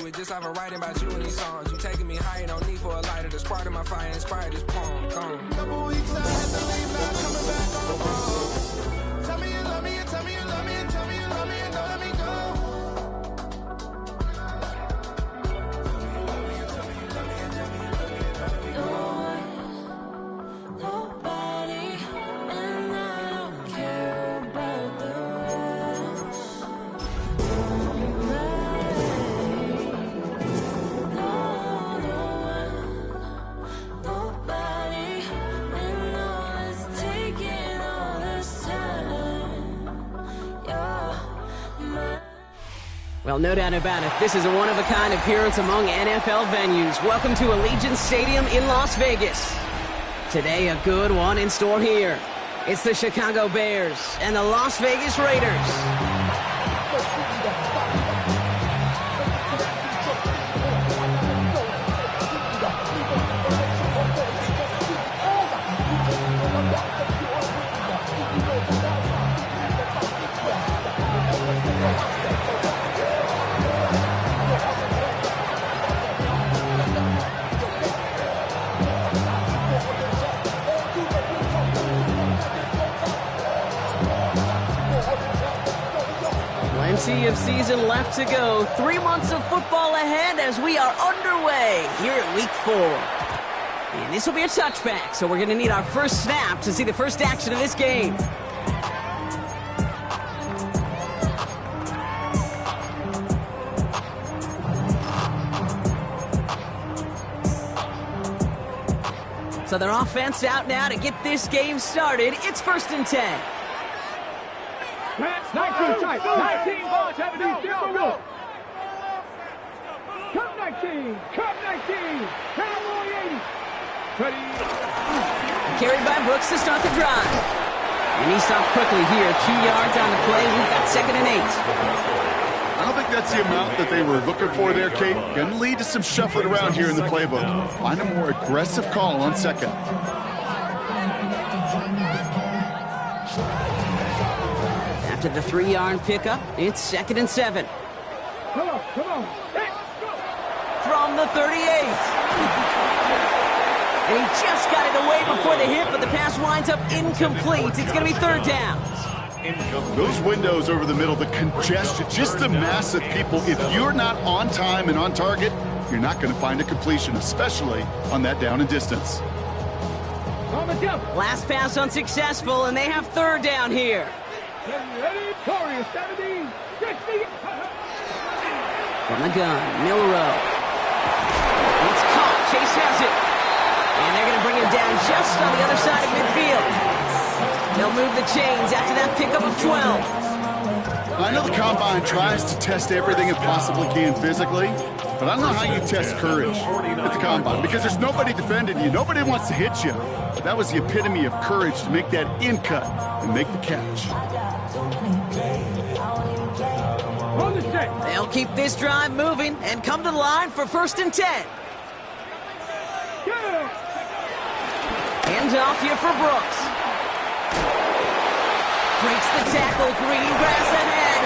you. It's just I've been writing about you in these songs. You taking me higher, no need for a lighter. The spark of my fire inspired this poem. Gone. Couple weeks I had to leave, now coming back on the road. Tell me you love me, and tell me you love me, and tell me you love me, and don't let me go. Well, no doubt about it, this is a one-of-a-kind appearance among NFL venues. Welcome to Allegiant Stadium in Las Vegas. Today, a good one in store here. It's the Chicago Bears and the Las Vegas Raiders. Plenty of season left to go. 3 months of football ahead as we are underway here at Week 4. And this will be a touchback, so we're going to need our first snap to see the first action of this game. So their offense out now to get this game started. It's 1st and 10. 19 tight. 19 ball. Go. Come 19. Cowboy 80. Ready. Carried by Brooks to start the drive. And he stopped quickly here. 2 yards on the play. We've got 2nd and 8. I don't think that's the amount that they were looking for there, Kate. Going to lead to some shuffling around here in the playbook. Find a more aggressive call on 2nd. After the 3-yard pickup, it's 2nd and 7. Come on. From the 38. And he just got it away before the hit, but the pass winds up incomplete. It's going to be 3rd down. Those windows over the middle, the congestion, just the mass of people. If you're not on time and on target, you're not going to find a completion, especially on that down and distance. Last pass unsuccessful, and they have 3rd down here. Ready? Corey, 70, 60. From the gun, Milrow. It's caught. Chase has it. And they're going to bring him down just on the other side of midfield. They'll move the chains after that pickup of 12. I know the Combine tries to test everything it possibly can physically, but I don't know how you test courage at the Combine because there's nobody defending you. Nobody wants to hit you. But that was the epitome of courage to make that in cut and make the catch. They'll keep this drive moving and come to the line for 1st and 10. Hands off here for Brooks. Breaks the tackle, green grass ahead.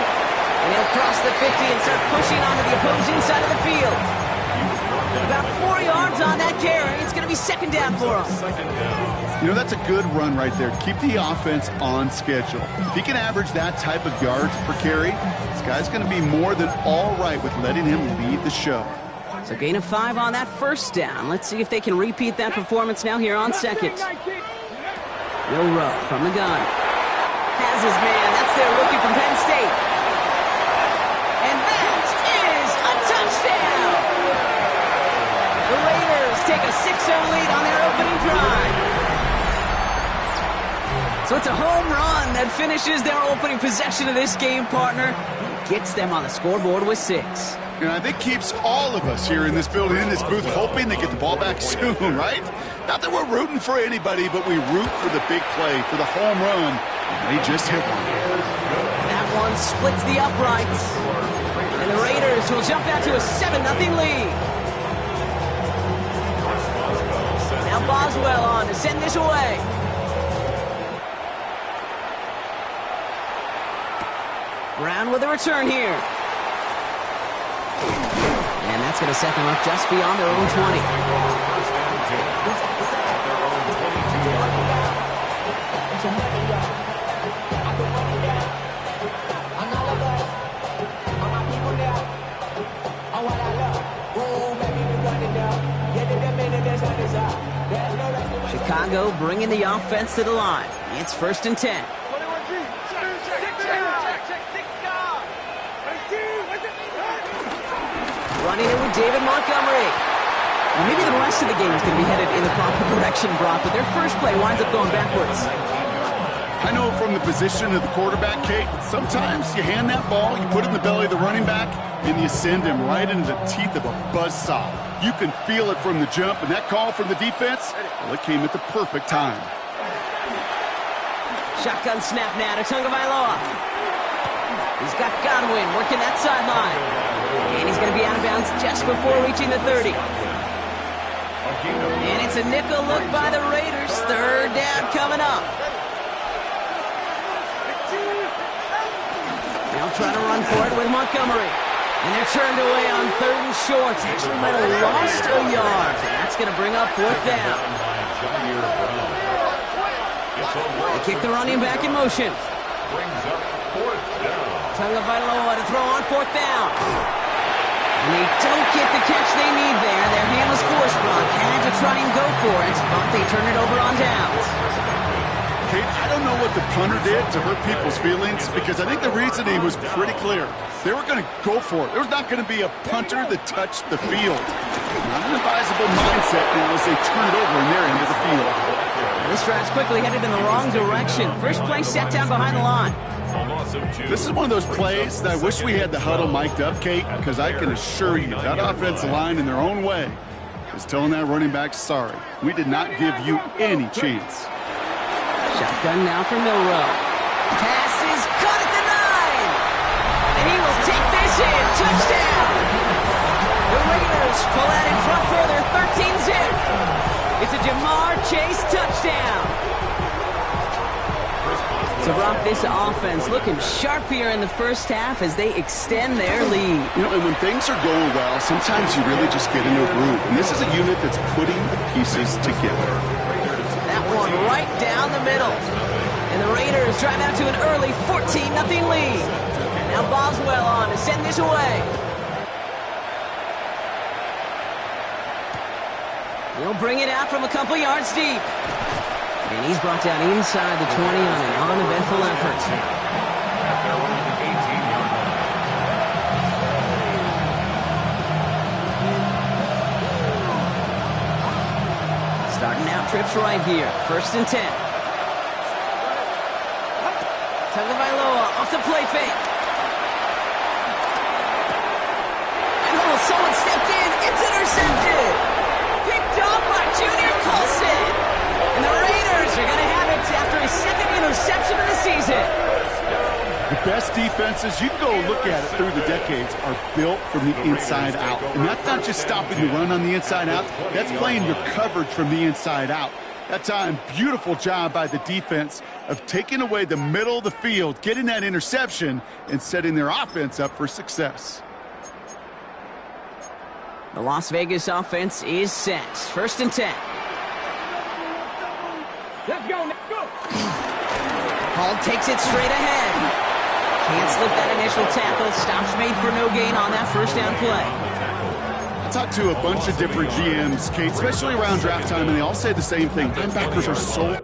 And he'll cross the 50 and start pushing onto the opposing side of the field. About 4 yards on that carry. It's going to be 2nd down for him. You know, that's a good run right there. Keep the offense on schedule. If he can average that type of yards per carry, this guy's going to be more than all right with letting him lead the show. So gain of 5 on that 1st down. Let's see if they can repeat that performance now here on 2nd. Milrow from the gun. Has his man. That's their rookie from Penn State. And that is a touchdown! The Raiders take a 6-0 lead on their opening drive. So it's a home run that finishes their opening possession of this game, partner. Gets them on the scoreboard with 6. And I think keeps all of us here in this building, in this booth, hoping they get the ball back soon, right? Not that we're rooting for anybody, but we root for the big play, for the home run. And they just hit one. That one splits the uprights. And the Raiders will jump out to a 7-0 lead. Now Boswell on to send this away. Brown with a return here. That's going to set them up just beyond their own 20. Chicago bringing the offense to the line. It's 1st and 10. Running it with David Montgomery. Well, maybe the rest of the game is going to be headed in the proper direction, Brock, but their first play winds up going backwards. I know from the position of the quarterback, Kate, sometimes you hand that ball, you put it in the belly of the running back, and you send him right into the teeth of a buzzsaw. You can feel it from the jump, and that call from the defense, well, it came at the perfect time. Shotgun snap now to Tagovailoa. He's got Godwin working that sideline. And he's going to be out of bounds just before reaching the 30. And it's a nickel look by the Raiders. 3rd down coming up. They'll try to run for it with Montgomery. And they're turned away on 3rd and short. Actually might have lost a yard. And that's going to bring up 4th down. They kick the running back in motion. Tagovailoa to throw on 4th down. And they don't get the catch they need there. Their hand was forced, Brock. Had to try and go for it, but they turn it over on downs. Kate, I don't know what the punter did to hurt people's feelings because I think the reasoning was pretty clear. They were going to go for it. There was not going to be a punter that touched the field. Not an advisable mindset now as they turn it over in their end of the field. And this drive's quickly headed in the wrong direction. First play set down behind the line. This is one of those plays that I wish we had the huddle mic'd up, Kate, because I can assure you that offensive line in their own way is telling that running back, sorry, we did not give you any chance. Shotgun now for Milroe. Pass is caught at the 9. And he will take this in. Touchdown. The Raiders pull out in front further, 13-zip. It's a Jamar Chase touchdown. So, Brock, this offense looking sharp here in the first half as they extend their lead. You know, and when things are going well, sometimes you really just get into a groove. And this is a unit that's putting the pieces together. That one right down the middle. And the Raiders drive out to an early 14-0 lead. Now Boswell on to send this away. He'll bring it out from a couple yards deep. And he's brought down inside the 20 on an uneventful effort. Starting out trips right here. 1st and 10. Tagovailoa off the play fake. And someone stepped in. It's intercepted. Picked off by Junior Colson. And the Raiders are going to have it after his 2nd interception of the season. The best defenses, you can go look at it through the decades, are built from the inside out. And that's not just stopping the run on the inside out. That's playing your coverage from the inside out. That time, beautiful job by the defense of taking away the middle of the field, getting that interception, and setting their offense up for success. The Las Vegas offense is set. 1st and 10. Let's go, let's go. Hall takes it straight ahead. Can't slip that initial tackle. Stops made for no gain on that 1st down play. I talked to a bunch of different GMs, Kate, especially around draft time, and they all say the same thing. Linebackers are so...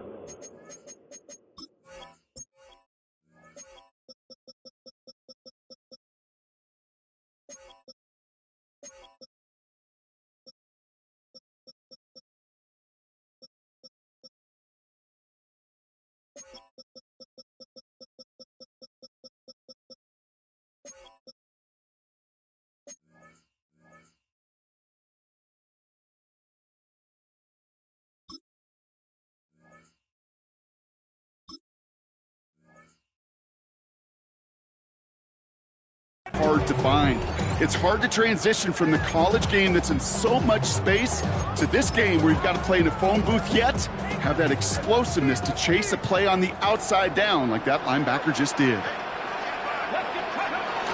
hard to find. It's hard to transition from the college game that's in so much space to this game where you've got to play in a phone booth, yet have that explosiveness to chase a play on the outside down like that linebacker just did.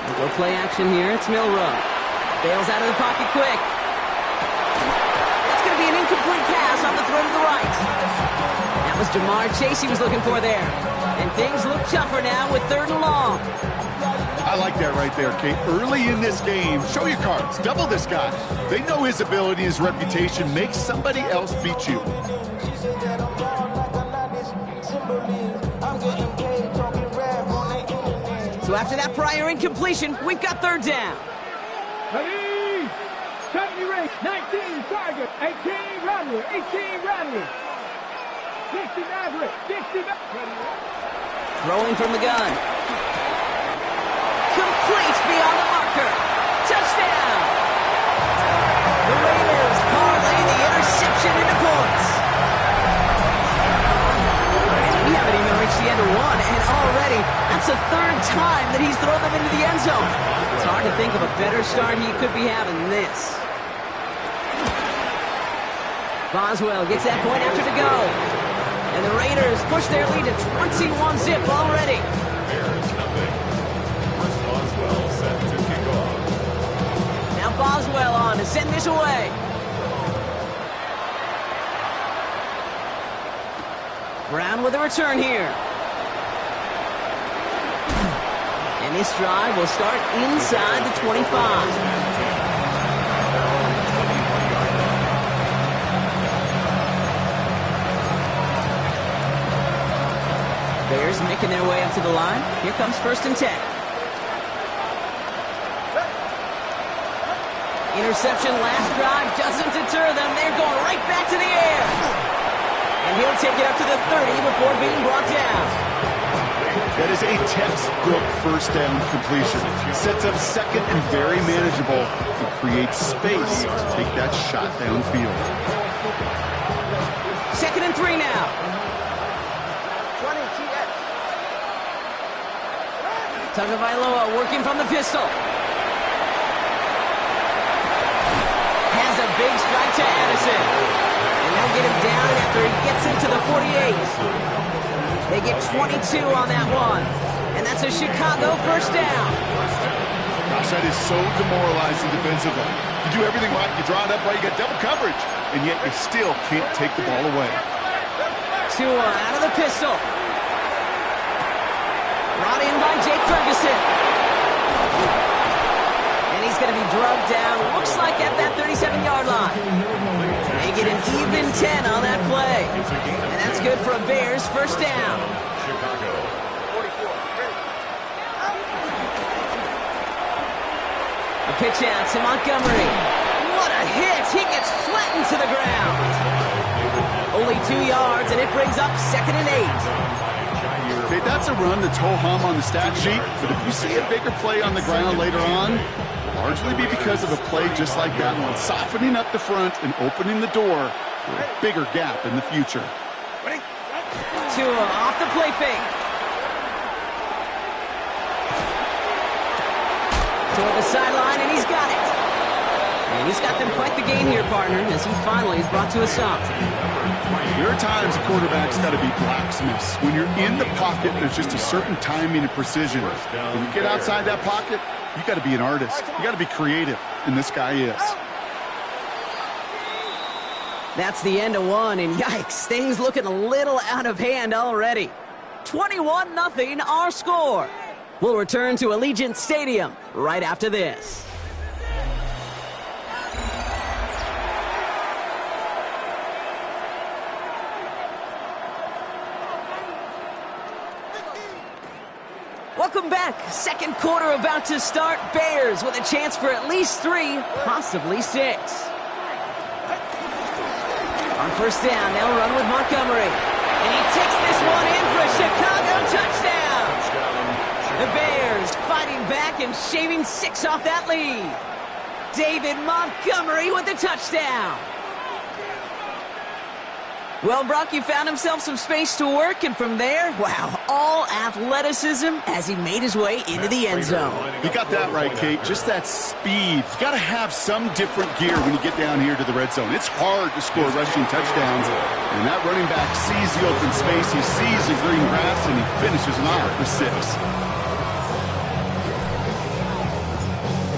We'll go play action here. It's Milroe. Bails out of the pocket quick. That's going to be an incomplete pass on the throw to the right. That was Jamar Chase he was looking for there. And things look tougher now with 3rd and long. I like that right there, Kate. Early in this game, show your cards. Double this guy. They know his ability, his reputation. Make somebody else beat you. So after that prior incompletion, we've got 3rd down. Ready, 70 race, 19 target, 18 Radley, 18 Radley. 60 Maverick, 60 Maverick. Throwing from the gun. Complete beyond the marker. Touchdown! The Raiders parlay the interception into points. We haven't even reached the end of one, and already that's the 3rd time that he's thrown them into the end zone. It's hard to think of a better start he could be having than this. Boswell gets that point after to go. And the Raiders push their lead to 21-zip already. Boswell set to kick off. Now Boswell on to send this away. Brown with a return here. And this drive will start inside the 25. Bears making their way up to the line. Here comes 1st and 10. Interception last drive doesn't deter them. They're going right back to the air. And he'll take it up to the 30 before being brought down. That is a textbook 1st down completion. Sets up 2nd and very manageable and creates space to take that shot downfield. 2nd and 3 now. Tagovailoa working from the pistol. Has a big strike to Addison. And they'll get him down after he gets into the 48. They get 22 on that one. And that's a Chicago 1st down. Gosh, that is so demoralizing defensively. You do everything right, you draw it up right, you got double coverage, and yet you still can't take the ball away. Tua out of the pistol. Brought in by Jake Ferguson. And he's going to be drugged down, looks like at that 37-yard line. They get an even 10 on that play. And that's good for a Bears 1st down. Chicago. A pitch out to Montgomery. What a hit! He gets flattened to the ground. Only 2 yards, and it brings up 2nd and 8. Okay, that's a run that's ho-hum on the stat sheet, but if you see a bigger play on the ground later on, it'll largely be because of a play just like that one, softening up the front and opening the door for a bigger gap in the future. Tua off the play fake. Toward the sideline, and he's got it. And he's got them quite the gain here, partner, as he finally is brought to a stop. There are times a quarterback's got to be blacksmiths. When you're in the pocket, there's just a certain timing and precision. When you get outside that pocket, you got to be an artist. You got to be creative, and this guy is. That's the end of one, and yikes, things looking a little out of hand already. 21-0 our score. We'll return to Allegiant Stadium right after this. Welcome back. 2nd quarter about to start. Bears with a chance for at least 3, possibly 6. On 1st down, they'll run with Montgomery. And he takes this one in for a Chicago touchdown. The Bears fighting back and shaving 6 off that lead. David Montgomery with the touchdown. Well, Brock, you found himself some space to work, and from there, wow, all athleticism as he made his way into the end zone. You got that right, Kate. Just that speed. You got to have some different gear when you get down here to the red zone. It's hard to score rushing touchdowns, and that running back sees the open space, he sees the green grass, and he finishes it off for 6.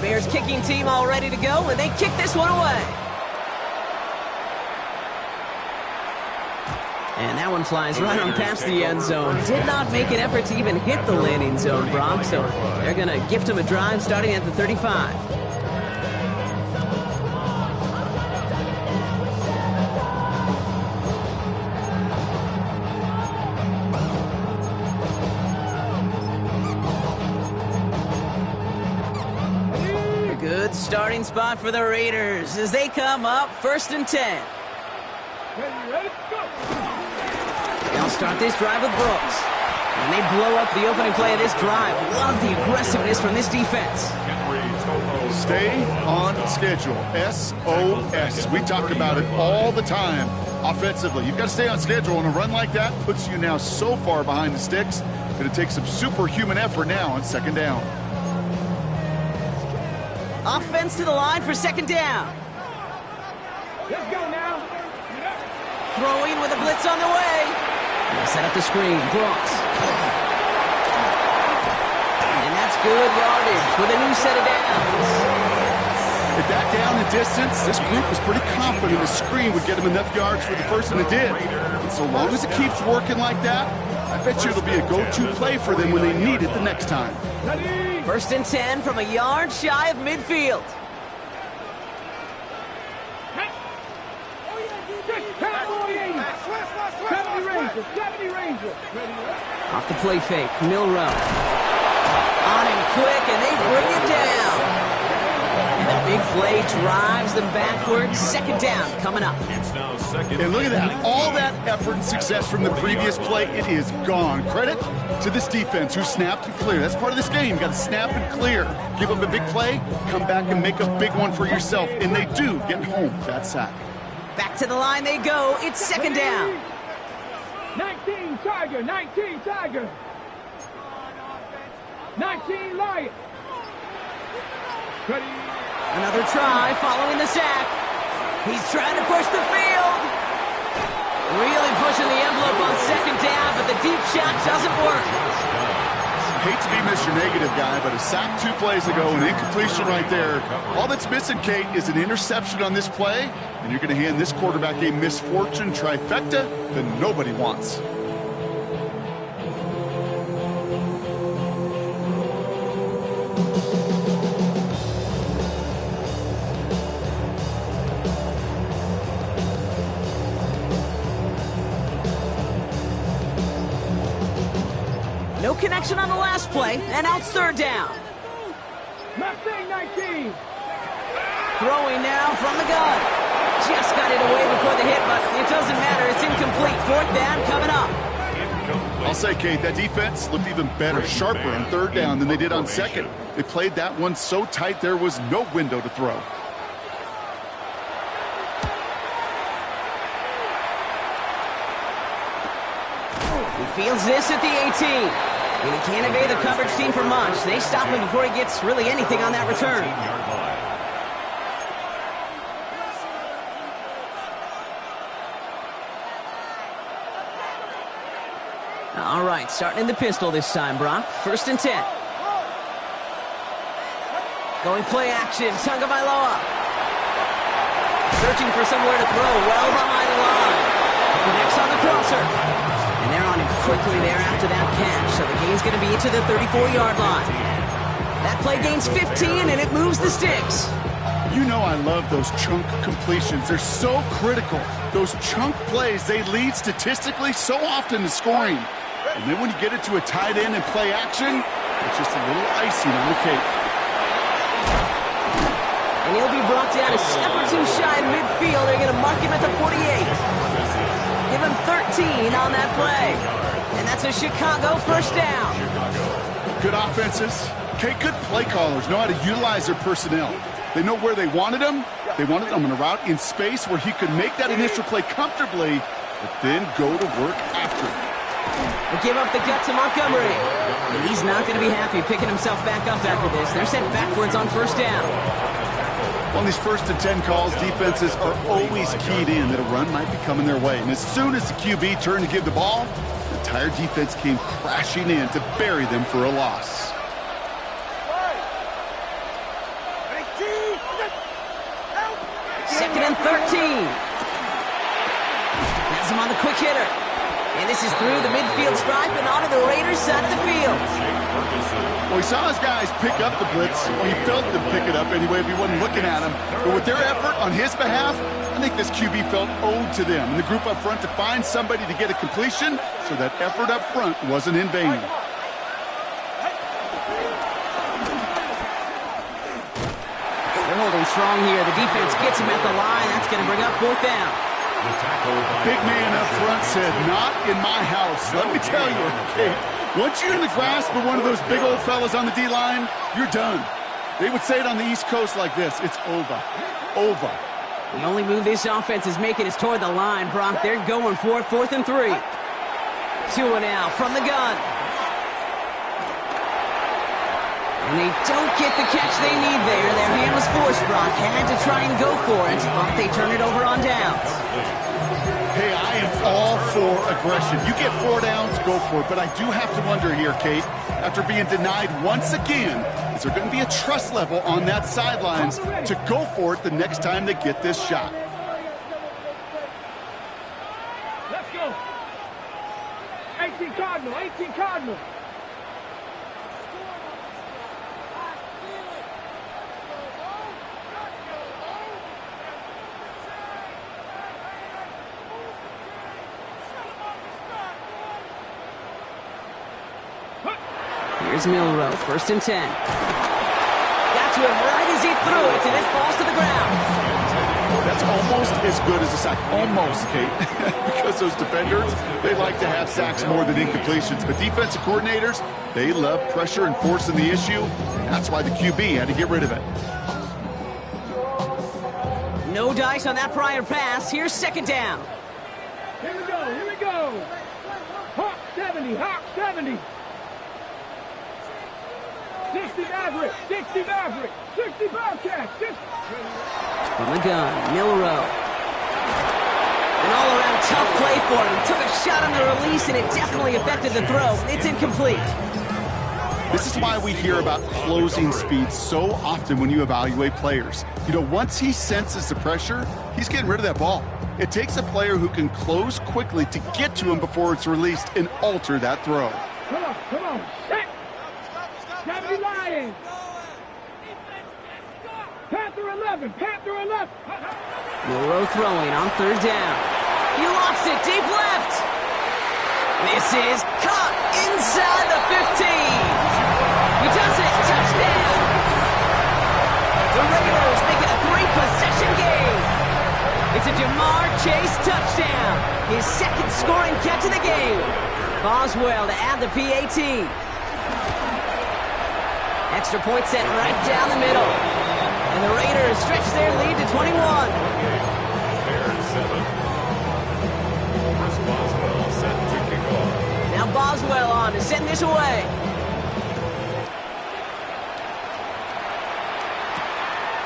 The Bears kicking team all ready to go, and they kick this one away. And that one flies right on past the end zone. Did not make an effort to even hit the landing zone, Brock, so they're going to gift him a drive starting at the 35. A good starting spot for the Raiders as they come up 1st and 10. Ready, go. They'll start this drive with Brooks. And they blow up the opening play of this drive. Love the aggressiveness from this defense. Stay on schedule. SOS. We talk about it all the time offensively. You've got to stay on schedule, and a run like that puts you now so far behind the sticks that it takes some superhuman effort now on 2nd down. Offense to the line for 2nd down. Let's go now. Throwing with a blitz on the way. They set up the screen. Brooks. And that's good yardage with a new set of downs. At that down and distance, this group was pretty confident the screen would get them enough yards for the first, and it did. And so long as it keeps working like that, I bet you it'll be a go-to play for them when they need it the next time. 1st and 10 from a yard shy of midfield. Off the play fake, Milrow. On him quick, and they bring it down. And the big play drives them backwards. 2nd down coming up. And look at that. All that effort and success from the previous play, it is gone. Credit to this defense who snapped and cleared. That's part of this game. You got to snap and clear. Give up a big play, come back and make a big one for yourself. And they do get home with that sack. Back to the line they go. It's 2nd down. 19 Tiger, 19 Tiger. 19 Lion. Ready. Another try following the sack. He's trying to push the field. Really pushing the envelope on 2nd down, but the deep shot doesn't work. Hate to be Mr. Negative guy, but a sack 2 plays ago, an incompletion right there. All that's missing, Kate, is an interception on this play, and you're going to hand this quarterback a misfortune trifecta that nobody wants. No connection on the last play, and now it's 3rd down. Mustang 19. Throwing now from the gun. Just got it away before the hit, but it doesn't matter. It's incomplete. 4th down coming up. I'll say, Kate, that defense looked even better, sharper on 3rd down than they did on 2nd. They played that one so tight there was no window to throw. He fields this at the 18. And he can't evade the coverage team for much. They stop him before he gets really anything on that return. All right, starting in the pistol this time, Brock. 1st and 10. Going play action, Tagovailoa. Searching for somewhere to throw, well behind the line. Connects on the crosser. And they're on him quickly there after that catch. So the gain's going to be to the 34-yard line. That play gains 15, and it moves the sticks. You know I love those chunk completions. They're so critical. Those chunk plays, they lead statistically so often to scoring. And then when you get it to a tight end and play action, it's just a little icing on the cake. And he'll be brought down a step or 2 shy of midfield. They're going to mark him at the 48. Give him 13 on that play. And that's a Chicago 1st down. Good offenses. Okay, good play callers know how to utilize their personnel. They know where they wanted him. They wanted him on a route in space where he could make that initial play comfortably, but then go to work after it. They give up the gut to Montgomery. And he's not going to be happy picking himself back up after this. They're sent backwards on 1st down. On these 1st and 10 calls, defenses are always keyed in that a run might be coming their way. And as soon as the QB turned to give the ball, the entire defense came crashing in to bury them for a loss. 13. Has him on the quick hitter. And this is through the midfield stripe and onto the Raiders' side of the field. Well, he saw his guys pick up the blitz. Well, he felt them pick it up anyway if he wasn't looking at him. But with their effort on his behalf, I think this QB felt owed to them and the group up front to find somebody to get a completion, so that effort up front wasn't in vain. They're holding strong here. The defense gets him at the line. That's going to bring up 4th down. Big man up front said, "Not in my house." Let me tell you, Kate, once you're in the grasp of one of those big old fellas on the D-line, you're done. They would say it on the East Coast like this: it's over. Over. The only move this offense is making is toward the line, Brock. They're going for it, 4th and 3. Tua now from the gun. And they don't get the catch they need there. Their hand was forced, Brock. Had to try and go for it, but they turn it over on downs. Hey, I am all for aggression. You get 4 downs, go for it. But I do have to wonder here, Kate, after being denied once again, is there going to be a trust level on that sidelines to go for it the next time they get this shot? Let's go. 18 Cardinal, 18 Cardinal. Here's Milroe, 1st and 10. Got to him right as he threw it, and it falls to the ground. That's almost as good as a sack. Almost, Kate. Because those defenders, they like to have sacks more than incompletions. But defensive coordinators, they love pressure and forcing the issue. That's why the QB had to get rid of it. No dice on that prior pass. Here's 2nd down. Here we go, here we go. Hawk 70, Hawk 70. 60 Maverick, 60 Maverick, 60 Bobcat, 60. From the gun, Milroe. An all-around tough play for him. He took a shot on the release, and it definitely affected the throw. It's incomplete. This is why we hear about closing speed so often when you evaluate players. You know, once he senses the pressure, he's getting rid of that ball. It takes a player who can close quickly to get to him before it's released and alter that throw. Come on, set. 70 Lions. Panther 11, Panther 11. Milroe throwing on 3rd down. He lost it deep left. This is caught inside the 15. He does it. Touchdown. The Raiders make it a 3-possession game. It's a Jamar Chase touchdown. His 2nd scoring catch of the game. Boswell to add the PAT. Extra point set right down the middle. And the Raiders stretch their lead to 21. Bears 7. Chris Boswell set to kick off. Now Boswell on to send this away.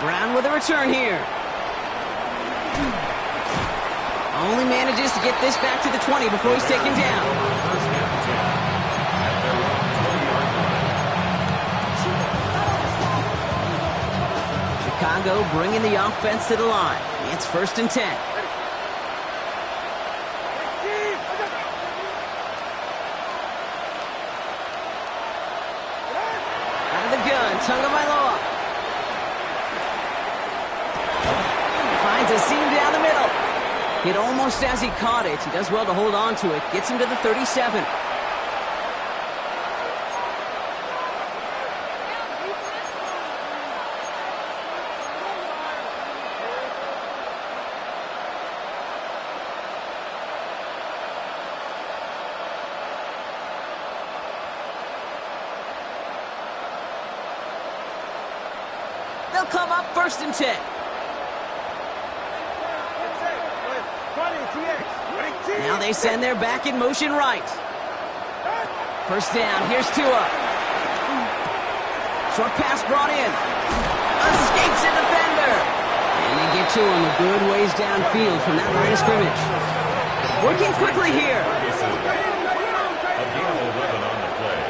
Brown with a return here. Only manages to get this back to the 20 before he's taken down. Chicago bringing the offense to the line. It's 1st and 10. Out of the gun, Tagovailoa. Finds a seam down the middle. Hit almost as he caught it. He does well to hold on to it. Gets him to the 37. They'll come up 1st and 10. Now they send their back in motion right. 1st down, here's Tua. Short pass brought in. Escapes a defender. And they get to him a good ways downfield from that line of scrimmage. Working quickly here. A gain of 11 on the play.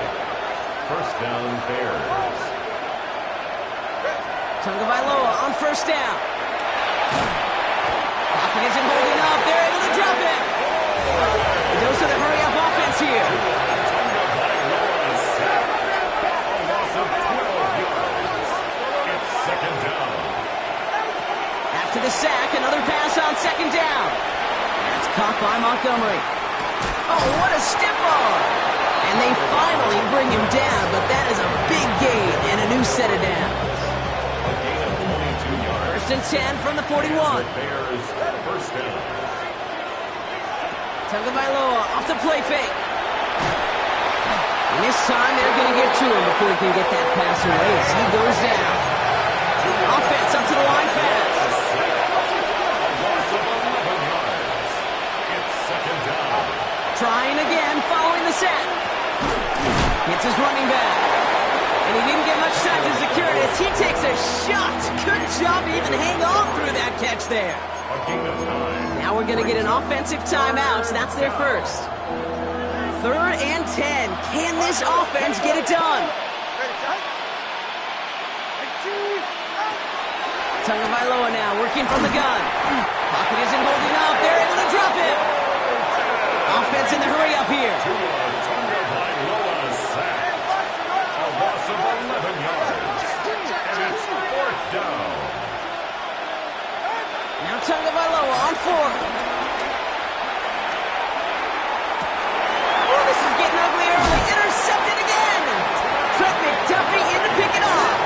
1st down, Bears. Tagovailoa on 1st down. Pocket isn't holding up. They're able to drop it. It goes to the hurry-up offense here. Second down. After the sack, another pass on second down. That's caught by Montgomery. Oh, what a stiff arm. And they finally bring him down, but that is a big gain and a new set of downs. A gain of 22 yards. First and 10 from the 41. Bears first down. Tagovailoa off the play fake. And this time they're going to get to him before he can get that pass away as he goes down. Offense up to the line fast. Trying again, following the set. Hits his running back. And he didn't get much time to secure it as he takes a shot. Good job to even hang on through that catch there. Now we're going to get an offensive timeout. So that's their first. 3rd and 10. Can this offense get it done? Tagovailoa now working from the gun. Pocket isn't holding up. They're able to drop it. Offense in the hurry up here. Tagovailoa sack. A loss of 11 yards. And it's 4th down. Now Tagovailoa on 4th. Oh, this is getting ugly early. Intercepted again. Trent McDuffie in to pick it off.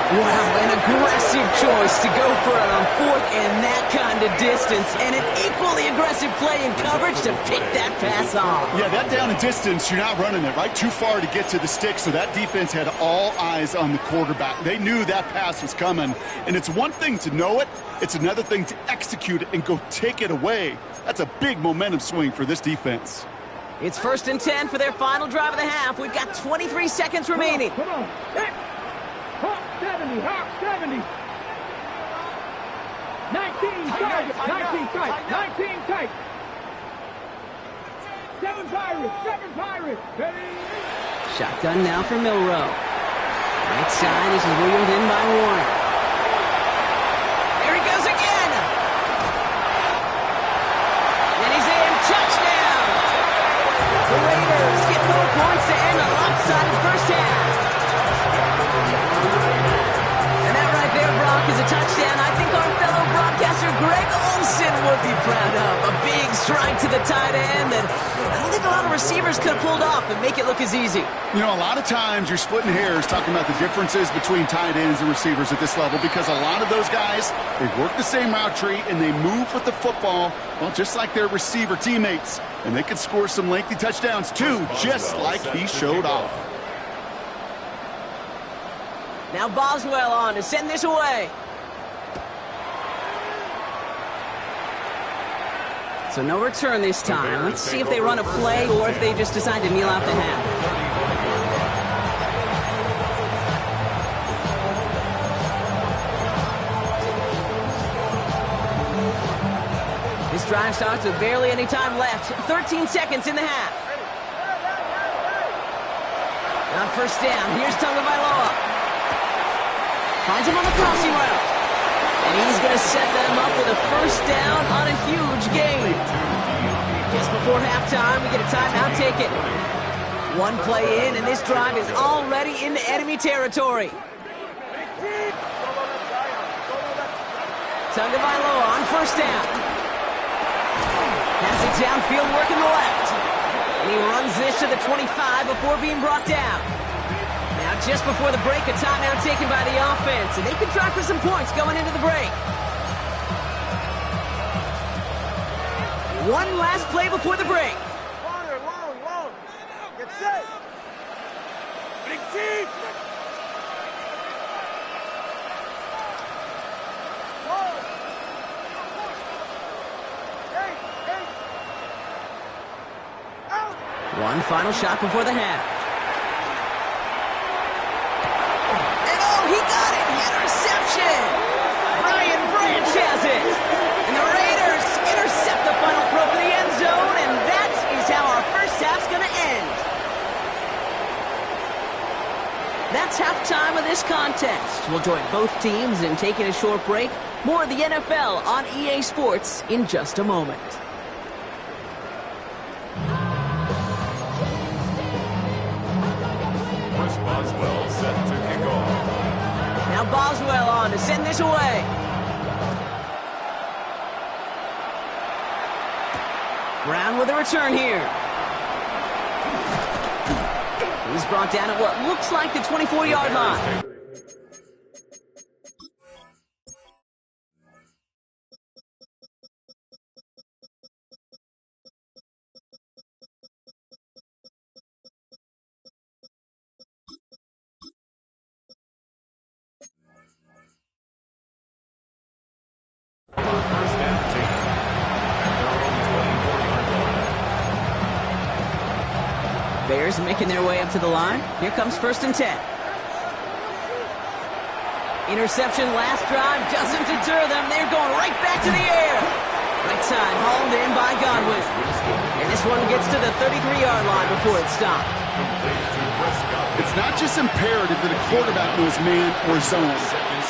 Wow, an aggressive choice to go for it on 4th and that kind of distance. And an equally aggressive play in coverage to pick that pass off. Yeah, that down and distance, you're not running it, right? Too far to get to the stick, so that defense had all eyes on the quarterback. They knew that pass was coming. And it's one thing to know it. It's another thing to execute it and go take it away. That's a big momentum swing for this defense. It's 1st and 10 for their final drive of the half. We've got 23 seconds remaining. Come on. Hey. Hawk 70, Hawk 70. 19 tight, 19 tight, 19 tight. 7 Pirates. Ready? Shotgun now for Milrow. Right side, this is wheeled in by Warren. There he goes again. And he's in. Touchdown. The Raiders get more points to end a lopsided first half. And that right there, Brock, is a touchdown I think our fellow broadcaster Greg Olsen would be proud of. A big strike to the tight end that I don't think a lot of receivers could have pulled off and make it look as easy. You know, a lot of times you're splitting hairs talking about the differences between tight ends and receivers at this level because a lot of those guys, they work the same route tree and they move with the football, well, just like their receiver teammates. And they could score some lengthy touchdowns too, just like he showed off. Now Boswell on to send this away. So no return this time. Let's see if they run a play or if they just decide to kneel out the half. This drive starts with barely any time left. 13 seconds in the half. On 1st down, here's Tagovailoa. Finds him on the crossing route. And he's going to set them up with a 1st down on a huge gain. Just before halftime, we get a timeout, take it. One play in, and this drive is already into enemy territory. Tagovailoa on 1st down. Has it downfield, working the left. And he runs this to the 25 before being brought down. Now, just before the break, a timeout taken by the offense, and they can try for some points going into the break. One last play before the break. Long. Get set. Big team. One final shot before the half. He got it! Interception! Brian Branch has it! And the Raiders intercept the final throw for the end zone, and that is how our first half's going to end. That's halftime of this contest. match. We'll join both teams in taking a short break. More of the NFL on EA Sports in just a moment. Chris Boswell set to kick off. Now Boswell on to send this away. Brown with a return here. He's brought down at what looks like the 24-yard line. First down team. At their own 24-yard line. Bears making their way up to the line. Here comes 1st and 10. Interception last drive doesn't deter them. They're going right back to the air. Right side hauled in by Godwin. And this one gets to the 33-yard line before it stopped. It's not just imperative that a quarterback knows man or zone.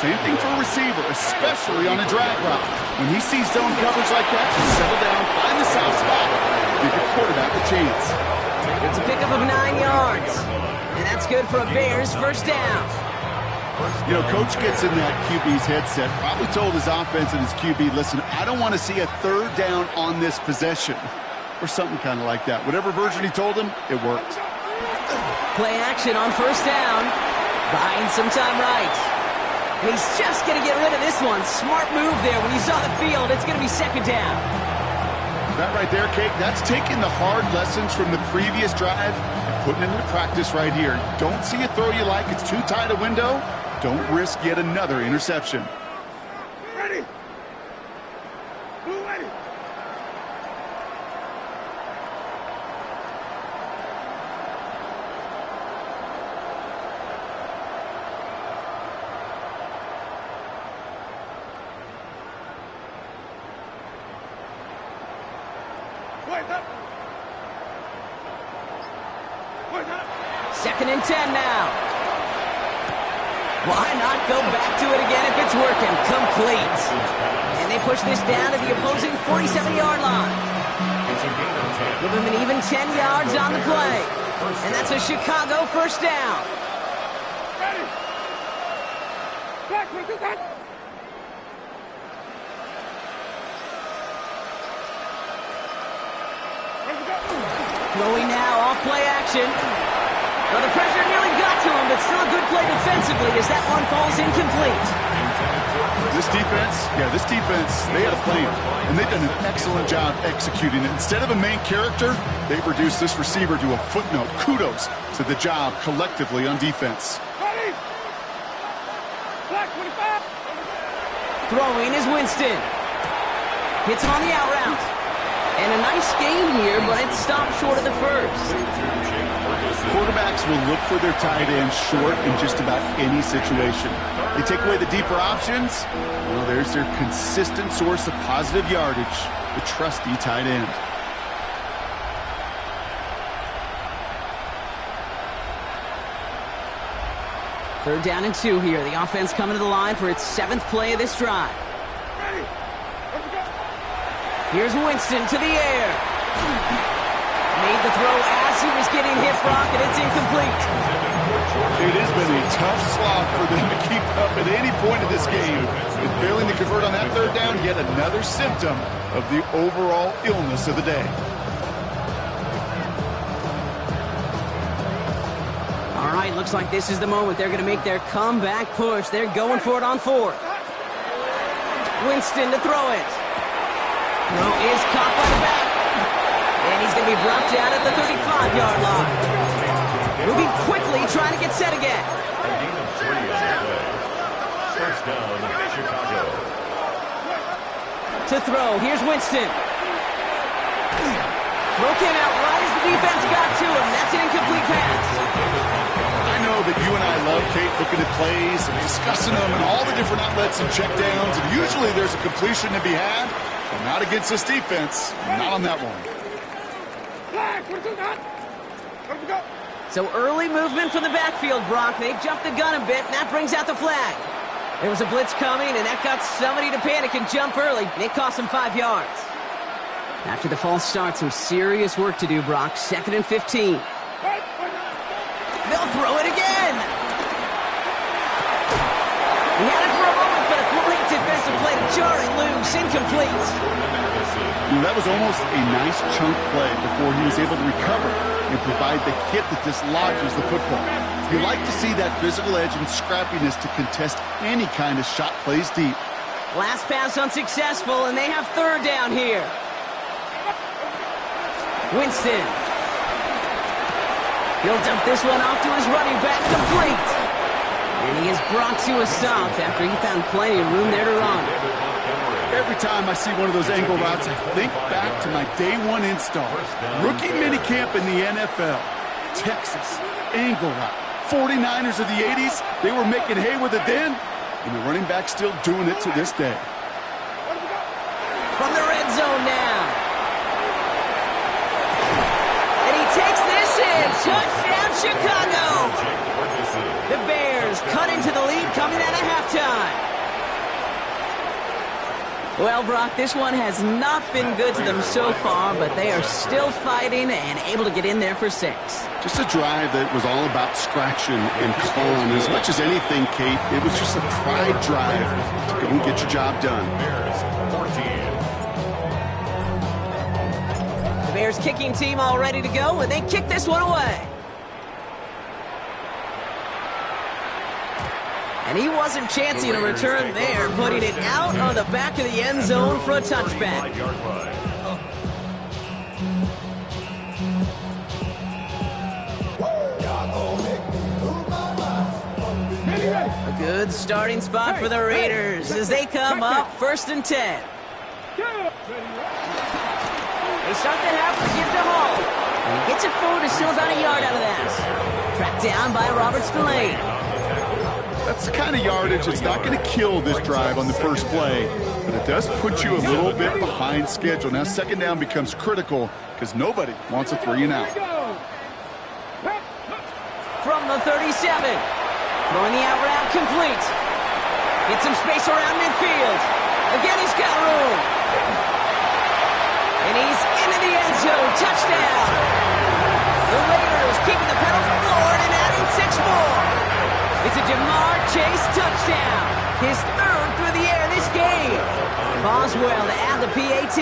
Same thing for a receiver, especially on a drag route. When he sees zone coverage like that, just settle down, find the soft spot, give your quarterback a chance. It's a pickup of 9 yards. And that's good for a Bears first down. You know, Coach gets in that QB's headset, probably told his offense and his QB, listen, I don't want to see a third down on this possession. Or something kind of like that. Whatever version he told him, it worked. Play action on first down. Buying some time right. And he's just going to get rid of this one. Smart move there. When you saw the field, it's going to be second down. That right there, Kate, that's taking the hard lessons from the previous drive and putting it into practice right here. Don't see a throw you like. It's too tight a window. Don't risk yet another interception. Ready. Blue ready. Wait up. Wait up. 2nd and 10 now. Why not go back to it again if it's working? Complete. And they push this down to the opposing 47-yard line. Give them an even 10 yards on the play. And that's a Chicago first down. Ready. Black, do that. Ready to go. Throwing now off play action. Well, the pressure nearly got to him, but still a good play defensively as that one falls incomplete. This defense, they had a plan, and they've done an excellent job executing it. Instead of a main character, they've reduced this receiver to a footnote. Kudos to the job collectively on defense. Ready. Black 25. Throwing is Winston. Hits him on the out route. And a nice game here, but it stopped short of the first. Quarterbacks will look for their tight end short in just about any situation. They take away the deeper options. Well, there's their consistent source of positive yardage, the trusty tight end. Third down and 2 here. The offense coming to the line for its 7th play of this drive. Ready. Let's go. Here's Winston to the air. Made the throw as he was getting hit, Brock, and it's incomplete. It has been a tough slog for them to keep up at any point of this game. And failing to convert on that third down, yet another symptom of the overall illness of the day. All right, looks like this is the moment. They're going to make their comeback push. They're going for it on 4th. Winston to throw it. Throw is caught by the back. And he's going to be brought down at the 35-yard line. Moving quickly, trying to get set again. First down, Chicago. To throw, here's Winston. Throw came out right as the defense got to him. That's an incomplete pass. I know that you and I love, Kate, looking at plays and discussing them and all the different outlets and checkdowns, and usually there's a completion to be had, but not against this defense, not on that one. So early movement from the backfield, Brock. They've jumped the gun a bit, and that brings out the flag. There was a blitz coming, and that got somebody to panic and jump early. It cost him 5 yards. After the false start, some serious work to do, Brock. 2nd and 15. They'll throw it again. He had it for a moment, but a great defensive play to jar it loose. Incomplete. That was almost a nice chunk play before he was able to recover and provide the hit that dislodges the football. You like to see that physical edge and scrappiness to contest any kind of shot plays deep. Last pass unsuccessful, and they have 3rd down here. Winston. He'll dump this one off to his running back, complete. And he is brought to a stop after he found plenty of room there to run. Every time I see one of those angle routes, I think back to my day 1 install. Rookie minicamp in the NFL. Texas, angle route. 49ers of the 80s, they were making hay with it then, and the running back's still doing it to this day. From the red zone now. And he takes this in. Touchdown, Chicago. The Bears cut into the lead coming out of halftime. Well, Brock, this one has not been good to them so far, but they are still fighting and able to get in there for 6. Just a drive that was all about scratching and clawing. As much as anything, Kate, it was just a pride drive to go and get your job done. The Bears kicking team all ready to go, and they kick this one away. And he wasn't chancing a return there, putting it out of the back of the end zone for a touchback. A good starting spot for the Raiders as they come up 1st and 10. They start the half with give to Hall. And he gets it forward to still about a yard out of that. Tracked down by Robert Spillane. That's the kind of yardage that's not going to kill this drive on the first play, but it does put you a little bit behind schedule. Now 2nd down becomes critical because nobody wants a 3 and out. From the 37, throwing the out route complete. Gets some space around midfield. Again, he's got room. And he's into the end zone. Touchdown. The Raiders keeping the pedal forward and adding 6 more. It's a Jamar Chase touchdown. His 3rd through the air this game. Boswell to add the PAT.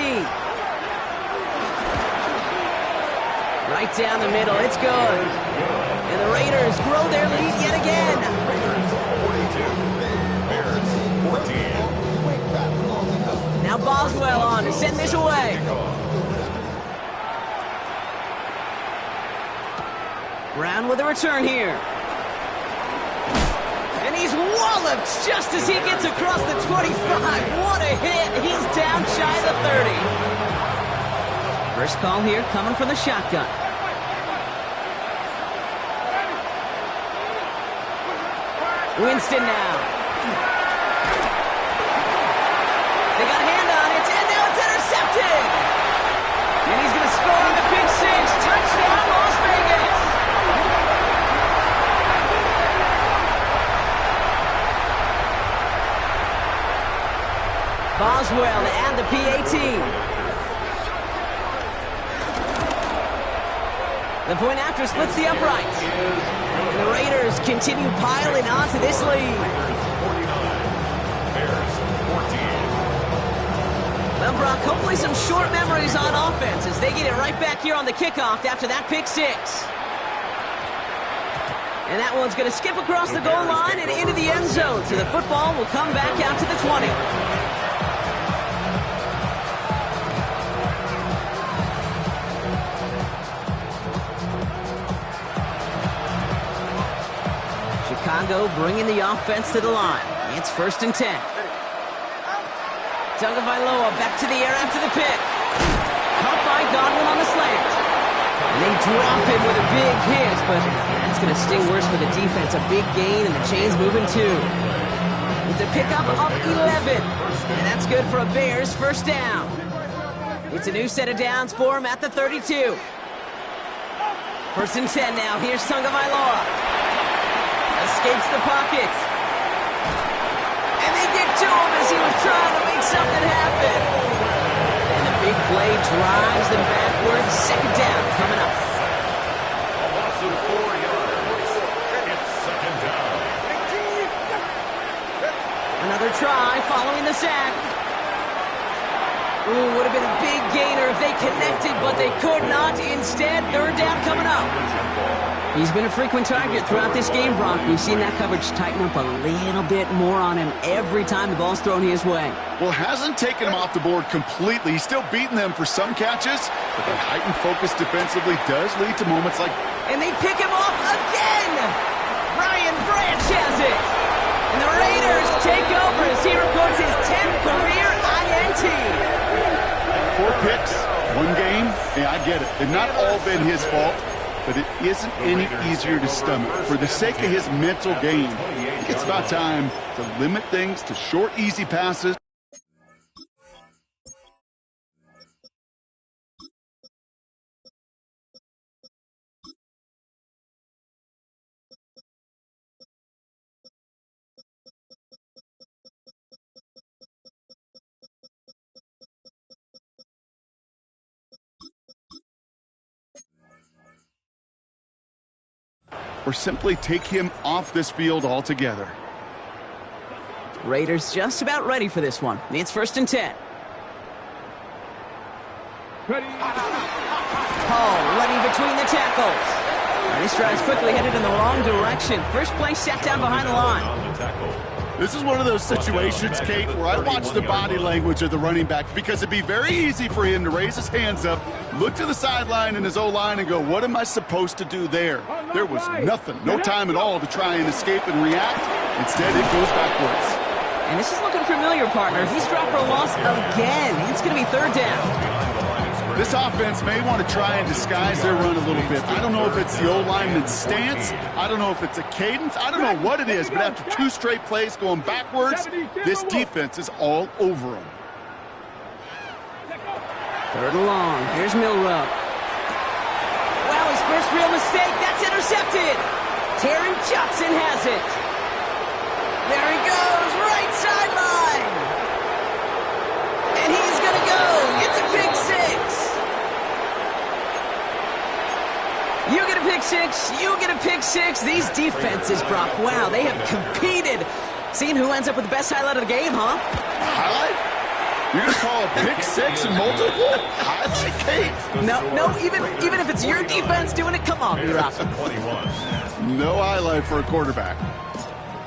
Right down the middle. It's good. And the Raiders grow their lead yet again. Now Boswell on to send this away. Brown with a return here. And he's walloped just as he gets across the 25. What a hit. He's down shy of the 30. First call here coming from the shotgun. Winston now. They got a hand on it, and now it's intercepted. And he's going to score on the pick 6. Touchdown, Las Vegas. Boswell to add the PAT. The point after splits the uprights. And the Raiders continue piling onto this lead. Well, Brock, hopefully some short memories on offense as they get it right back here on the kickoff after that pick 6. And that one's going to skip across the goal line and into the end zone. So the football will come back out to the 20. Chicago bringing the offense to the line. It's 1st and 10. Tagovailoa back to the air after the pick. Caught by Godwin on the slant. And they drop him with a big hit, but that's going to sting worse for the defense. A big gain, and the chain's moving too. It's a pickup of 11. And that's good for a Bears 1st down. It's a new set of downs for him at the 32. 1st and 10 now. Here's Tagovailoa. Escapes the pocket. something happen. And the big play drives them backwards. Second down coming up. A loss of 4 yards. It's second down. Another try following the sack. Ooh, would have been a big gainer if they connected, but they could not. Instead, third down coming up. He's been a frequent target throughout this game, Brock. We've seen that coverage tighten up a little bit more on him every time the ball's thrown his way. Well, hasn't taken him off the board completely. He's still beating them for some catches, but that heightened focus defensively does lead to moments like... And they pick him off again! Brian Branch has it! And the Raiders take over as he records his 10th career INT. 4 picks, 1 game. Yeah, I get it. They've not all been his fault, but it isn't any easier to stomach. For the sake of his mental game, I think it's about time to limit things to short, easy passes. Or simply take him off this field altogether. Raiders just about ready for this one. It's first and 10. Ready. Hall running between the tackles. And he strides quickly headed in the wrong direction. First play set down behind the line. This is one of those situations, Kate, where I watch the body language of the running back because it'd be very easy for him to raise his hands up, look to the sideline in his O-line and go, what am I supposed to do there? There was nothing, no time at all to try and escape and react. Instead, it goes backwards. And this is looking familiar, partner. He's dropped for a loss again. It's going to be third down. This offense may want to try and disguise their run a little bit. I don't know if it's the O-lineman's stance. I don't know if it's a cadence. I don't know what it is, but after 2 straight plays going backwards, this defense is all over them. Third and long. Here's Milroe. Wow, his first real mistake. That's intercepted. Taron Johnson has it. There he goes. Right sideline. And he's going to go. It's a pick 6. You get a pick 6. You get a pick 6. These defenses, Brock, wow, they have competed. Seeing who ends up with the best highlight of the game, huh? Highlight? You're going to call a pick 6 and multiple? Highlight, Kate? No, even if it's your defense doing it, come on, B-Rock. No highlight for a quarterback.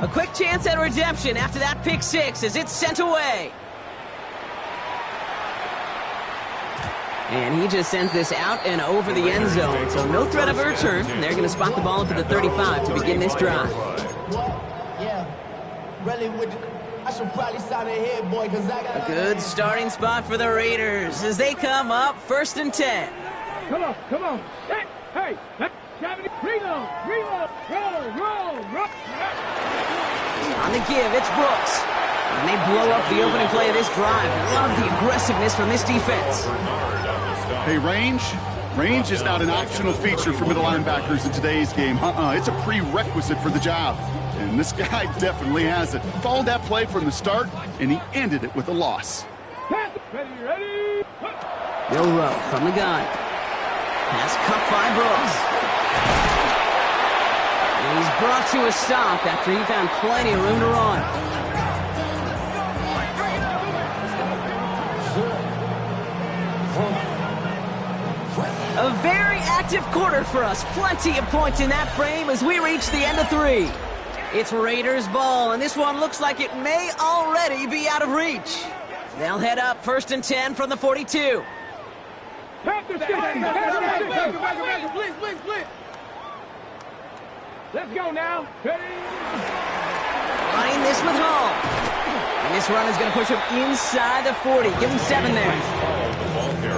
A quick chance at redemption after that pick 6 as it's sent away. And he just sends this out and over the end zone. So no threat of a return. And they're going to spot the ball up at the 35 to begin this drive. A good starting spot for the Raiders as they come up first and 10. Come on. Hey, reload, roll. On the give, it's Brooks. And they blow up the opening play of this drive. Love the aggressiveness from this defense. Hey, range is not an optional feature for middle linebackers in today's game. It's a prerequisite for the job. And this guy definitely has it. Followed that play from the start, and he ended it with a loss. Ready. Milroe from the gun. Pass cut by Brooks. And he's brought to a stop after he found plenty of room to run. A very active quarter for us. Plenty of points in that frame as we reach the end of 3. It's Raiders ball, and this one looks like it may already be out of reach. They'll head up first and 10 from the 42. Please. Let's go now. Ready. Running this with Hall. And this run is going to push him inside the 40. Give him 7 there.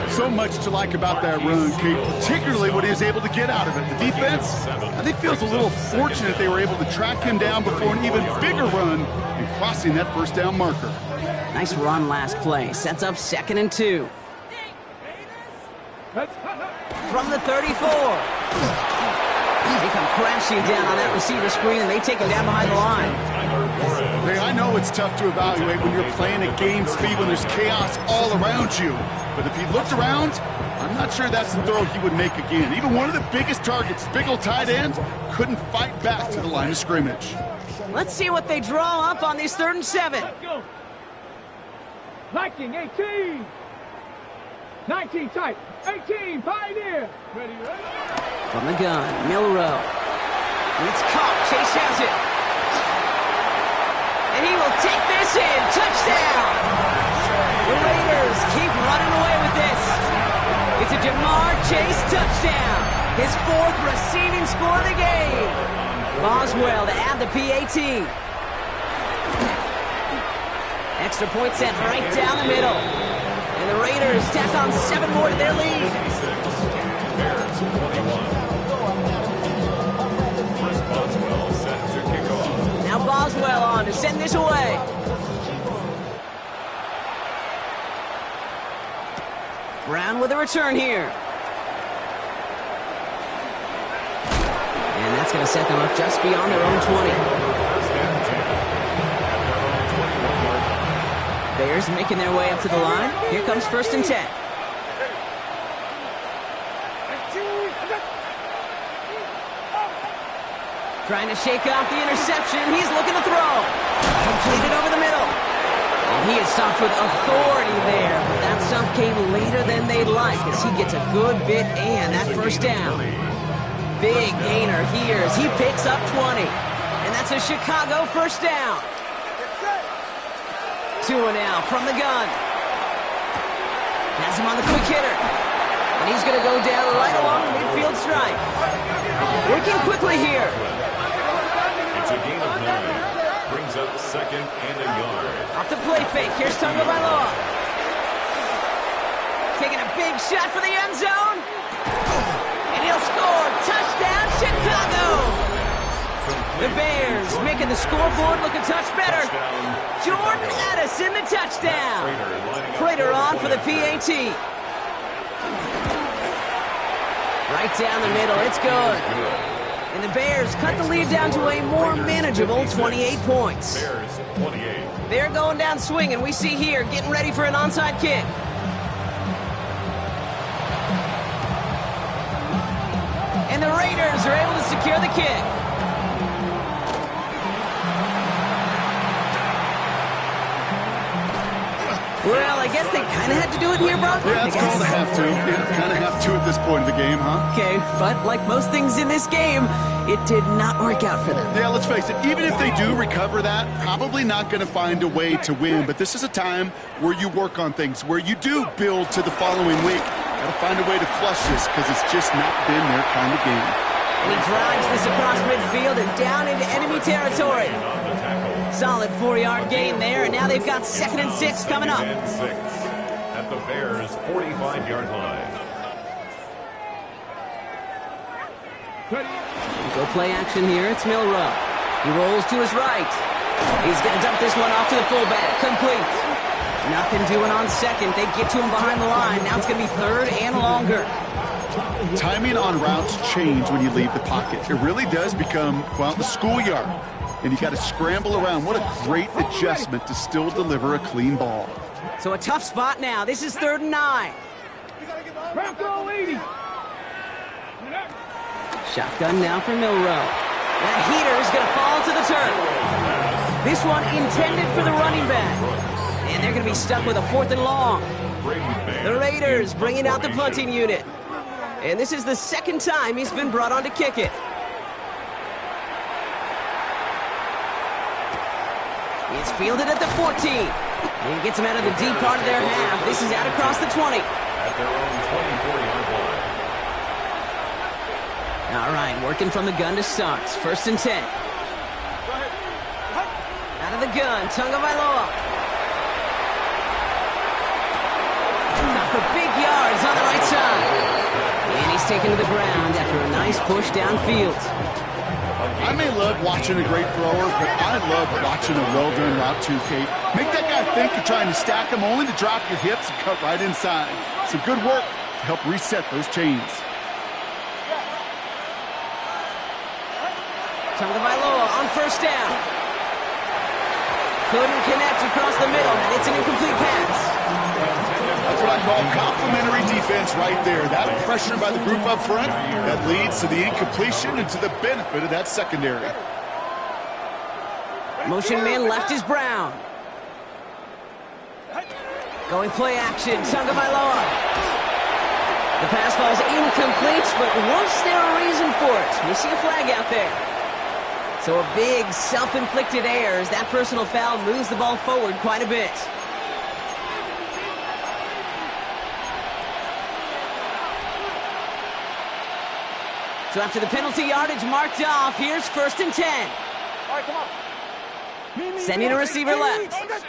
So much to like about that run, Kate, particularly what he was able to get out of it. The defense, I think, feels a little fortunate they were able to track him down before an even bigger run and crossing that first down marker. Nice run last play. Sets up 2nd and 2. From the 34. They come crashing down on that receiver screen, and they take him down behind the line. Hey, I know it's tough to evaluate when you're playing at game speed when there's chaos all around you. But if he looked around, I'm not sure that's the throw he would make again. Even one of the biggest targets, big old tight end, couldn't fight back to the line of scrimmage. Let's see what they draw up on this 3rd and 7. Let's go. Viking 18. 19 tight. 18 Pioneer. Ready, ready. From the gun, Milrow. And it's caught. Chase has it. And he will take this in. Touchdown. The Raiders keep running away with this. It's a Jamar Chase touchdown. His 4th receiving score of the game. Boswell to add the PAT. Extra point set right down the middle. And the Raiders tack on 7 more to their lead. Bears 21. Chris Boswell set to kick off. Now Boswell on to send this away. Brown with a return here. And that's going to set them up just beyond their own 20. Bears making their way up to the line. Here comes 1st and 10. Trying to shake off the interception. He's looking to throw. Completed over the middle. And he is stopped with authority there. But that stop came later than they'd like as he gets a good bit and that 1st down. Big gainer here as he picks up 20. And that's a Chicago 1st down. 2 now from the gun. Has him on the quick hitter. And he's going to go down right along the midfield stripe. Working quickly here. It's a gain of 9. Brings up 2nd and a yard. Off the play fake. Here's Tagovailoa. Taking a big shot for the end zone. And he'll score. Touchdown, Chicago. The Bears making the scoreboard look a touch better. Jordan Addison, the touchdown. Prater on for the PAT. Right down the middle. It's good. And the Bears cut the lead down to a more manageable 28 points. Bears 28. They're going down swinging. We see here getting ready for an onside kick. And the Raiders are able to secure the kick. Well, I guess they kind of had to do it here, Brock. Yeah, it's called a have to. Yeah, kind of have to at this point of the game, huh? Okay, but like most things in this game, it did not work out for them. Yeah, let's face it, even if they do recover that, probably not going to find a way to win. But this is a time where you work on things, where you do build to the following week. Got to find a way to flush this because it's just not been their kind of game. And he drives this across midfield and down into enemy territory. Solid 4-yard gain there, and now they've got 2nd and 6 coming up. 2nd and 6 at the Bears' 45-yard line. Go play action here. It's Milrow. He rolls to his right. He's going to dump this one off to the fullback. Complete. Nothing doing on 2nd. They get to him behind the line. Now it's going to be 3rd and longer. Timing on routes change when you leave the pocket. It really does become, well, the schoolyard. And you got to scramble around. What a great adjustment to still deliver a clean ball. So a tough spot now. This is 3rd and 9. Bronco 80. Shotgun now for Milrow. That heater is going to fall to the turf. This one intended for the running back. And they're going to be stuck with a 4th and long. The Raiders bringing out the punting unit. And this is the 2nd time he's been brought on to kick it. It's fielded at the 14. And he gets him out of the deep part of their half. This is out across the 20. At their own 24-yard line. All right, working from the gun to start. 1st and 10. Out of the gun, Tagovailoa. Got for big yards on the right side. And he's taken to the ground after a nice push downfield. I may love watching a great thrower, but I love watching a well-done route too, Kate. Make that guy think you're trying to stack him only to drop your hips and cut right inside. Some good work to help reset those chains. Tagovailoa on 1st down. Couldn't connect across the middle, and it's an incomplete pass. That's what I call complimentary defense right there. That pressure by the group up front, that leads to the incompletion and to the benefit of that secondary. Motion man left is Brown. Going play action, Tagovailoa. The pass falls incomplete, but was there a reason for it? We see a flag out there. So a big self-inflicted error as that personal foul moves the ball forward quite a bit. So after the penalty yardage marked off, here's 1st and 10. All right, come on. Sending a receiver left. Reset.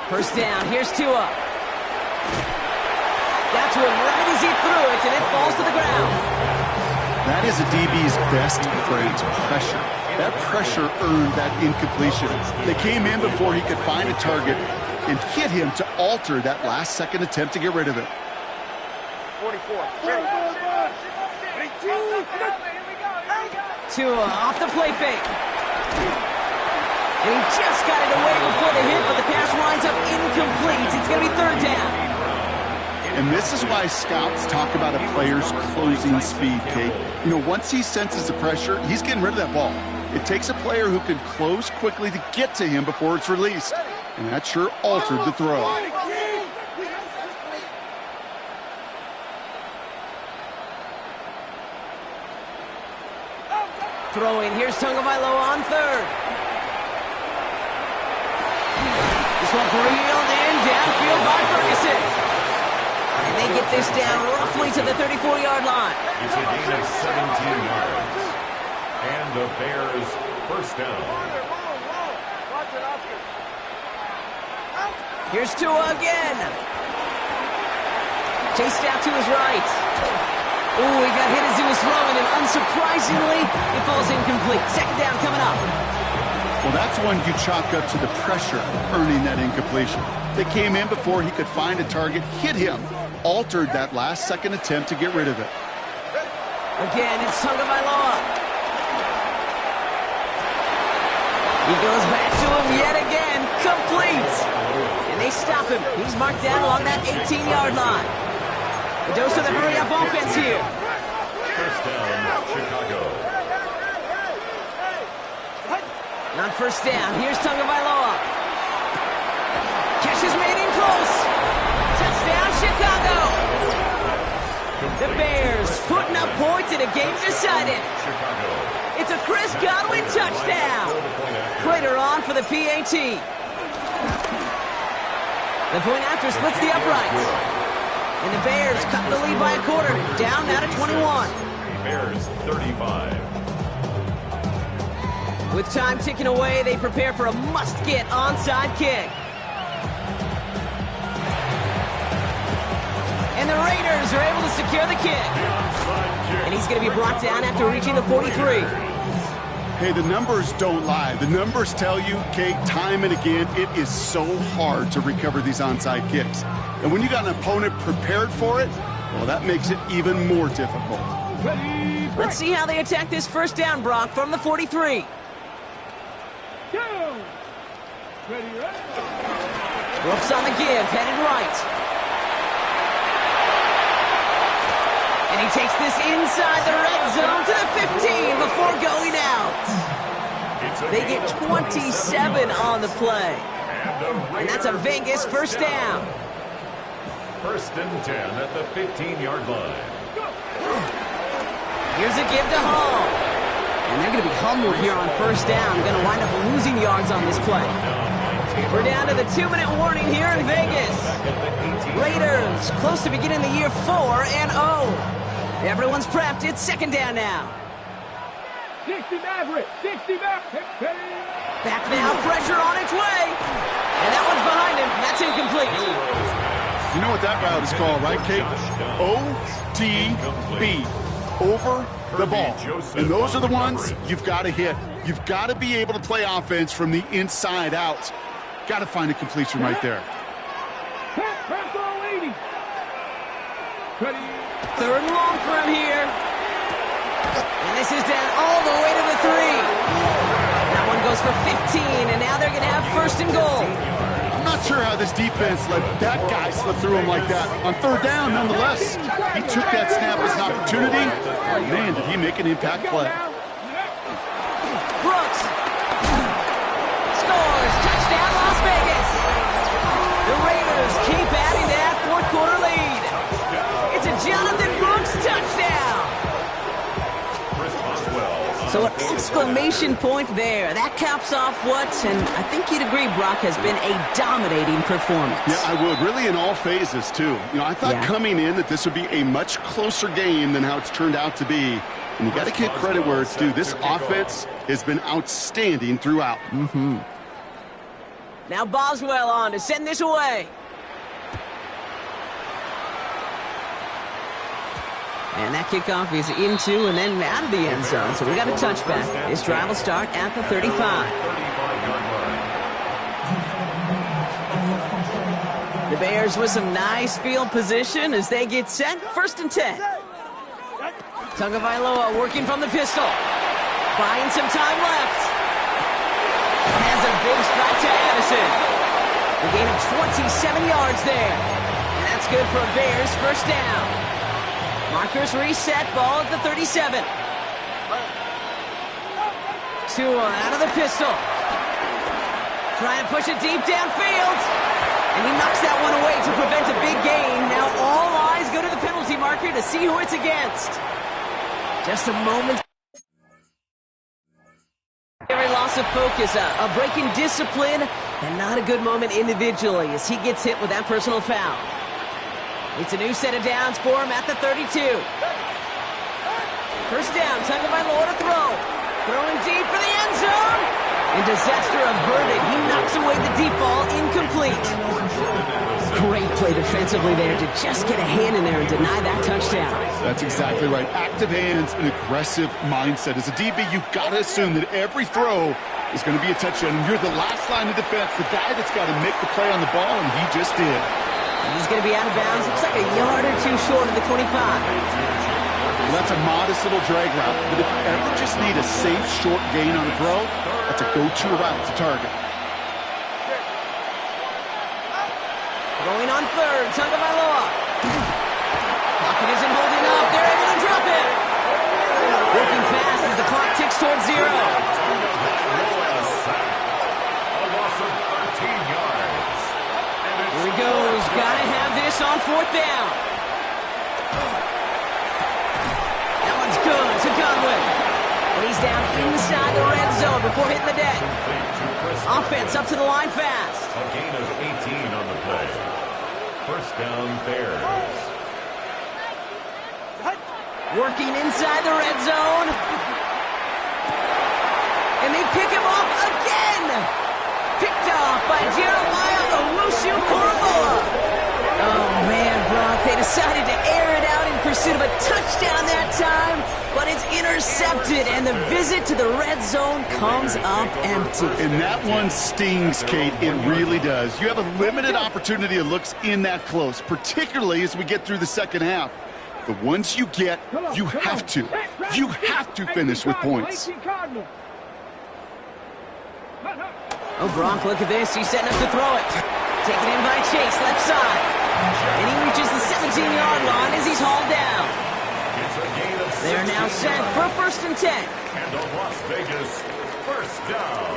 1st down, here's Tua. Got to him right as he threw it, and it falls to the ground. That is a DB's best friend, pressure. That pressure earned that incompletion. They came in before he could find a target and hit him to alter that last-second attempt to get rid of it. 44. Tua off the play fake. And he just got it away before the hit, but the pass winds up incomplete. It's going to be 3rd down. And this is why scouts talk about a player's closing speed, Kate. You know, once he senses the pressure, he's getting rid of that ball. It takes a player who can close quickly to get to him before it's released. And that sure altered the throw. Throwing, here's Tagovailoa on 3rd. This one's reeled in, downfield by Ferguson. And they get this down roughly to the 34-yard line. It's a gain of 17 yards. And the Bears 1st down. Here's Tua again. Chased out to his right. Ooh, he got hit as he was throwing, and unsurprisingly, it falls incomplete. 2nd down coming up. Well, that's one you chalk up to the pressure earning that incompletion. They came in before he could find a target, hit him, altered that last-second attempt to get rid of it. Again, it's Tagovailoa. He goes back to him yet again, complete. And they stop him. He's marked down along that 18-yard line. The dose of the hurry-up offense here. 1st down, Chicago. On 1st down, here's Tagovailoa. Catch is made in close. Touchdown, Chicago. The Bears putting up points in a game decided. Chicago. It's a Chris Godwin touchdown. Prater on for the PAT. The point after splits the uprights. And the Bears cut the lead by a quarter, down now to 21. Bears 35. With time ticking away, they prepare for a must-get onside kick. And the Raiders are able to secure the kick. And he's going to be brought down after reaching the 43. Hey, the numbers don't lie. The numbers tell you, Kate, time and again, it is so hard to recover these onside kicks. And when you got an opponent prepared for it, well, that makes it even more difficult. Let's see how they attack this 1st down, Brock, from the 43. Brooks on the give, headed right. And he takes this inside the red zone to the 15 before going out. They get 27 on the play. And that's a Vegas 1st down. 1st and 10 at the 15-yard line. Here's a give to Hall. And they're going to be humbled here on 1st down. Going to wind up losing yards on this play. We're down to the 2-minute warning here in Vegas. Raiders close to beginning the year 4-0. Everyone's prepped. It's 2nd down now. 60 Maverick. 60 Maverick. Back now, pressure on its way. And that one's behind him. That's incomplete. You know what that route is called, right, Kate? OTB. Over the ball. And those are the ones you've got to hit. You've got to be able to play offense from the inside out. Got to find a completion right there. 3rd and long for him here. And this is down all the way to the 3. That one goes for 15, and now they're going to have first and goal. I'm not sure how this defense let that guy slip through him like that. On third down, nonetheless, he took that snap as an opportunity. Man, did he make an impact play. Brooks scores. Touchdown, Las Vegas. The Raiders keep adding that fourth quarter lead. It's a Jonathan Brooks touchdown. So an exclamation point there. That caps off what, and I think you'd agree, Brock, has been a dominating performance. Yeah, I would. Really in all phases, too. You know, I thought coming in that this would be a much closer game than how it's turned out to be. And you got to give credit where it's due. This offense has been outstanding throughout. Now Boswell on to send this away. And that kickoff is into and then out of the end zone. So we got a touchback. This drive will start at the 35. The Bears with some nice field position as they get set. First and 10. Tagovailoa working from the pistol. Buying some time left. Has a big strike to Addison. A gain of 27 yards there. And that's good for a Bears first down. Markers reset, ball at the 37. Tua out of the pistol. Trying to push it deep downfield. And he knocks that one away to prevent a big gain. Now all eyes go to the penalty marker to see who it's against. Just a moment. Every loss of focus, a break in discipline, and not a good moment individually as he gets hit with that personal foul. It's a new set of downs for him at the 32. First down, Tagovailoa to throw. Throwing deep for the end zone. And disaster averted. He knocks away the deep ball, incomplete. Great play defensively there to just get a hand in there and deny that touchdown. That's exactly right. Active hands and aggressive mindset. As a DB, you've got to assume that every throw is going to be a touchdown. And you're the last line of defense, the guy that's got to make the play on the ball, and he just did. He's going to be out of bounds. Looks like a yard or two short of the 25. Well, that's a modest little drag route. But if you ever just need a safe, short gain on a throw, that's a go-to route to target. Going on third, Tagovailoa. Pocket isn't holding up. They're able to drop it. Working fast as the clock ticks towards zero. Here he goes. Gotta have this on fourth down. That one's good to Godwin. And he's down inside the red zone before hitting the deck. Offense up to the line fast. A gain of 18 on the play. First down, Bears. Working inside the red zone. And they pick him off again. Picked off by Jeremiah Owusu-Koramoah. Oh, man, Brock, they decided to air it out in pursuit of a touchdown that time, but it's intercepted, and the visit to the red zone comes up empty. And that one stings, Kate. It really does. You have a limited opportunity of looks in that close, particularly as we get through the second half. The ones you get, you have to finish with points. Oh, Brock, look at this. He's setting up to throw it. Taken in by Chase, left side. And he reaches the 17-yard line as he's hauled down. They're now set for first and 10. And the Las Vegas first down.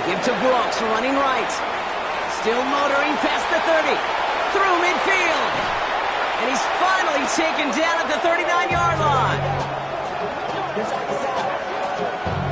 Give to Brooks, running right. Still motoring past the 30. Through midfield. And he's finally taken down at the 39-yard